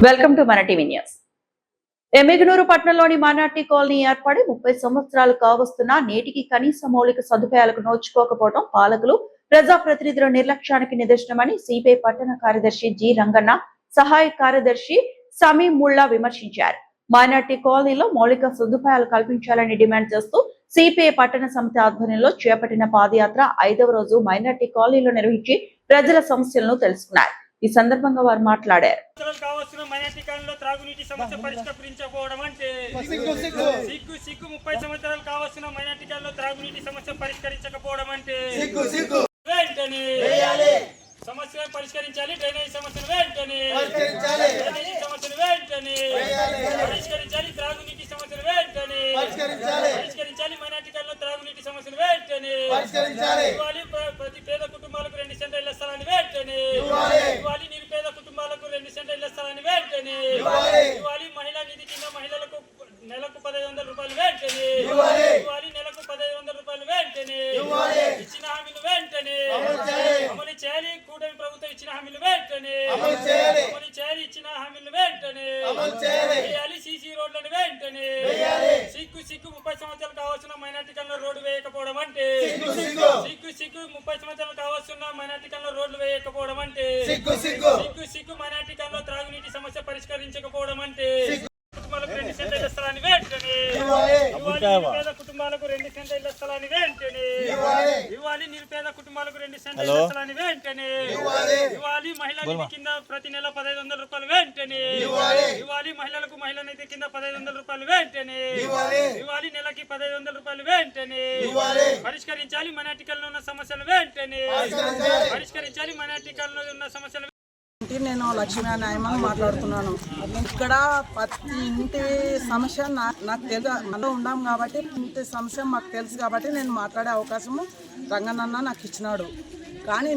Welcome to మన TV news. Emmiganur పట్టణంలోని minority colony ఏర్పడి 30 సంవత్సరాలు కావస్తున్నా నేటికి కనీస మౌలిక సదుపాయాలకు నోచుకోకపోవడం పాలకులు ప్రజాప్రతినిధుల నిర్లక్ష్యానికి నిదర్శనమని సిపిఐ పట్టణ కార్యదర్శి జి రంగన్న, సహాయ కార్యదర్శి సమీం ముల్లా విమర్శించారు. మైనార్టీ కాలనీలో మౌలిక సదుపాయాలు కల్పించాలని డిమాండ్ చేస్తూ సిపిఐ పట్టణ సమితి ఆధ్వర్యంలో చేపట్టిన పాదయాత్ర 5వ రోజు మైనార్టీ కాలనీలో నిర్వహించి ప్రజల సమస్యలను తెలుసుకున్నారు. ఈ సందర్భంగా వారు మాట్లాడారు. త్రాగునీటి సమస్య పరిష్కరించకపోవడం అంటే సిగ్గు 30 సంవత్సరాలు కావస్తున్న మైనార్టీ కాలనీలో త్రాగునీటి సమస్య పరిష్కరించకపోవడం అంటే వెంటనే సమస్య పరిష్కరించాలి. డ్రైనేజ్ సమస్యను వెంటనే పరిష్కరించాలి. త్రాగునీటి సమస్యను వెంటనే పరిష్కరించాలి. మైనార్టీ కాలనీలో త్రాగునీటి సమస్యను వెంటనే ఇవ్వాలి. ప్రతి పేద కుటుంబాలకు 2 సెంట్ల ఇళ్ల స్థలాన్ని వెంటనే ఇవ్వాలి. నిరుపేద కుటుంబాలకు 2 సెంట్ల ఇళ్ల స్థలాన్ని వెంటనే ఇవ్వాలి. మహిళా నిధి కింద మహిళలకు నెలకు 1500 రూపాయలు వెంటనే ఇవ్వాలి. నెలకు 1500 రూపాయలు వెంటనే ఇచ్చిన హామీలు వెంటనే అమలు చేయాలి. కూటమి ప్రభుత్వం ఇచ్చిన హామీలు వెంటనే అమలు చేయాలి. ఇచ్చిన హామీలు వెంటనే వేయాలి. సీసీ రోడ్లను వెంటనే సిగ్గు 30 సంవత్సరాలు కావాల్సిన మైనార్టీ కాలనీలో రోడ్డు వేయకపోవడం అంటే సిగ్గు 30 సంవత్సరాలు కావాల్సిన మైనార్టీ కాలనీలో రోడ్లు వేయకపోవడం అంటే సిగ్గు మైనార్టీ కాలనీలో త్రాగునీటి సమస్య పరిష్కరించకపోవడం అంటే కుటుంబాలకు 2 సెంట్ల ఇళ్ల స్థలాన్ని వెంటనే నిరుపేద కుటుంబాలకు 2 సెంట్ల ఇళ్ల స్థలాన్ని వెంటనే ఇవ్వాలి. నిరుపేద కుటుంబాలకు 2 సెంట్ల ఇళ్ల స్థలాన్ని వెంటనే ఇవ్వాలి. మహిళా నిధి కింద ప్రతి నెల 1500 రూపాయలు వెంటనే ఇవ్వాలి. మహిళలకు మహిళా నిధి కింద 1500 రూపాయలు వెంటనే ఇవ్వాలి. నెలకి 1500 రూపాయలు వెంటనే పరిష్కరించాలి. మైనార్టీ కాలనీలో ఉన్న సమస్యలు వెంటనే పరిష్కరించాలి. మైనార్టీ కాలనీలో ఉన్న సమస్యలు. నేను లక్ష్మీ న్యాయమని మాట్లాడుతున్నాను. ఇక్కడ ప్రతి ఇంటి సమస్య నాకు తెలుసు. మనం ఉన్నాం కాబట్టి ఇంటి సమస్య మాకు తెలుసు కాబట్టి నేను మాట్లాడే అవకాశము రంగనన్న నాకు ఇచ్చినాడు. కానీ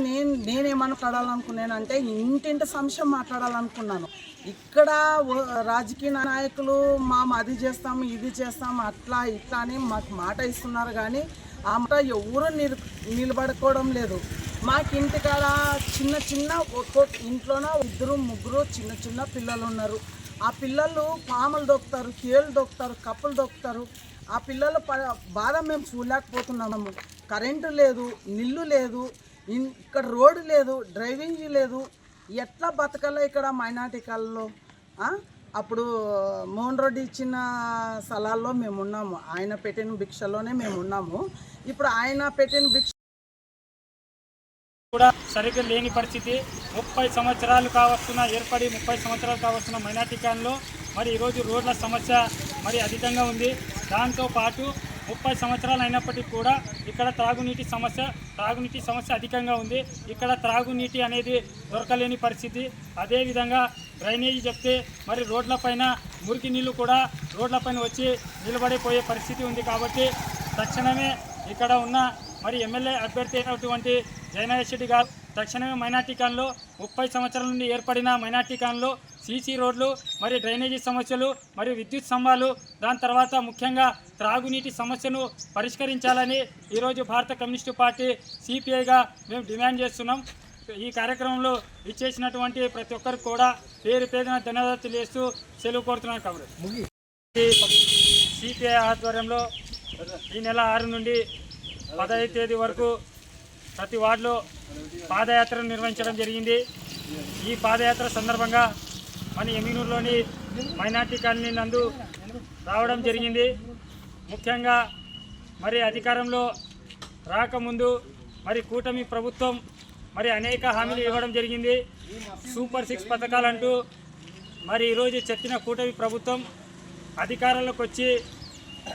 నేనేమనుకోవాలనుకున్నానంటే ఇంటింటి సమస్య మాట్లాడాలనుకున్నాను. ఇక్కడ రాజకీయ నాయకులు అది చేస్తాము ఇది చేస్తాము అట్లా ఇట్లా అని మాకు మాట ఇస్తున్నారు. కానీ ఆ మాట ఎవరు నిలబడుకోవడం లేదు. మాకు ఇంటికాడ చిన్న ఒక్కొక్క ఇంట్లోన 2, 3 చిన్న పిల్లలు ఉన్నారు. ఆ పిల్లలు పాములు దొక్కుతారు, కేళ్ళు దొక్కుతారు, కప్పులు దొక్కుతారు. ఆ పిల్లలు బాధ మేము చూడలేకపోతున్నాము. కరెంటు లేదు, నీళ్ళు లేదు, ఇక్కడ రోడ్డు లేదు, డ్రైవింగ్ లేదు. ఎట్లా బతకాలో ఇక్కడ మైనార్టీ కాలనీలో? అప్పుడు మోహన్ రెడ్డి ఇచ్చిన స్థలాల్లో మేము ఉన్నాము. ఆయన పెట్టిన భిక్షలోనే మేము ఉన్నాము. ఇప్పుడు ఆయన పెట్టిన భిక్ష కూడా సరిగ్గా లేని పరిస్థితి. 30 సంవత్సరాలు కావస్తున్న ఏర్పడి 30 సంవత్సరాలు కావస్తున్న మైనార్టీ కాలనీలో మరి ఈరోజు రోడ్ల సమస్య మరి అధికంగా ఉంది. దాంతోపాటు 30 సంవత్సరాలు అయినప్పటికీ కూడా ఇక్కడ త్రాగునీటి సమస్య అధికంగా ఉంది. ఇక్కడ త్రాగునీటి అనేది దొరకలేని పరిస్థితి. అదేవిధంగా డ్రైనేజీ చెప్తే మరి రోడ్లపైన మురికి నీళ్లు కూడా రోడ్లపైన వచ్చి నిలబడిపోయే పరిస్థితి ఉంది. కాబట్టి తక్షణమే ఇక్కడ ఉన్న మరి ఎమ్మెల్యే అభ్యర్థి అయినటువంటి జయనాథ్ రెడ్డి గారు తక్షణమే మైనార్టీ కాలనీలో 30 సంవత్సరాల నుండి ఏర్పడిన మైనార్టీ కాలనీలో సీసీ రోడ్లు మరి డ్రైనేజీ సమస్యలు మరియు విద్యుత్ స్తంభాలు, దాని తర్వాత ముఖ్యంగా త్రాగునీటి సమస్యను పరిష్కరించాలని ఈరోజు భారత కమ్యూనిస్టు పార్టీ సిపిఐగా మేము డిమాండ్ చేస్తున్నాం. ఈ కార్యక్రమంలో ఇచ్చేసినటువంటి ప్రతి ఒక్కరికి కూడా పేరు పేరున ధన్యవాదాలు తెలియజేస్తూ సెలవు కోరుతున్నాను. కాబట్టి సిపిఐ ఆధ్వర్యంలో ఈ నెల 6 నుండి 15వ తేదీ వరకు ప్రతి వార్డులో పాదయాత్రను నిర్వహించడం జరిగింది. ఈ పాదయాత్ర సందర్భంగా మన ఎమ్మిగనూరులోని మైనార్టీ కాలనీ నందు రావడం జరిగింది. ముఖ్యంగా మరి అధికారంలో రాకముందు మరి కూటమి ప్రభుత్వం మరి అనేక హామీలు ఇవ్వడం జరిగింది. సూపర్ 6 పథకాలంటూ మరి ఈరోజు చెప్పిన కూటమి ప్రభుత్వం అధికారంలోకి వచ్చి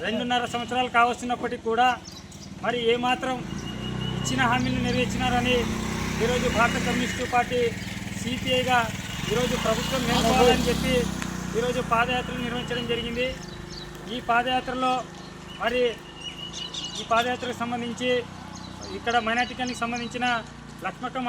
2.5 సంవత్సరాలు కావస్తున్నప్పటికీ కూడా మరి ఏమాత్రం ఇచ్చిన హామీలను నెరవేర్చినారని ఈరోజు భారత కమ్యూనిస్టు పార్టీ సిపిఐగా ఈరోజు ప్రభుత్వం నేర్చుకోవాలని చెప్పి ఈరోజు పాదయాత్రను నిర్వహించడం జరిగింది. ఈ పాదయాత్రకు సంబంధించి ఇక్కడ మైనార్టీ కాలనీకి సంబంధించిన లక్ష్మక్క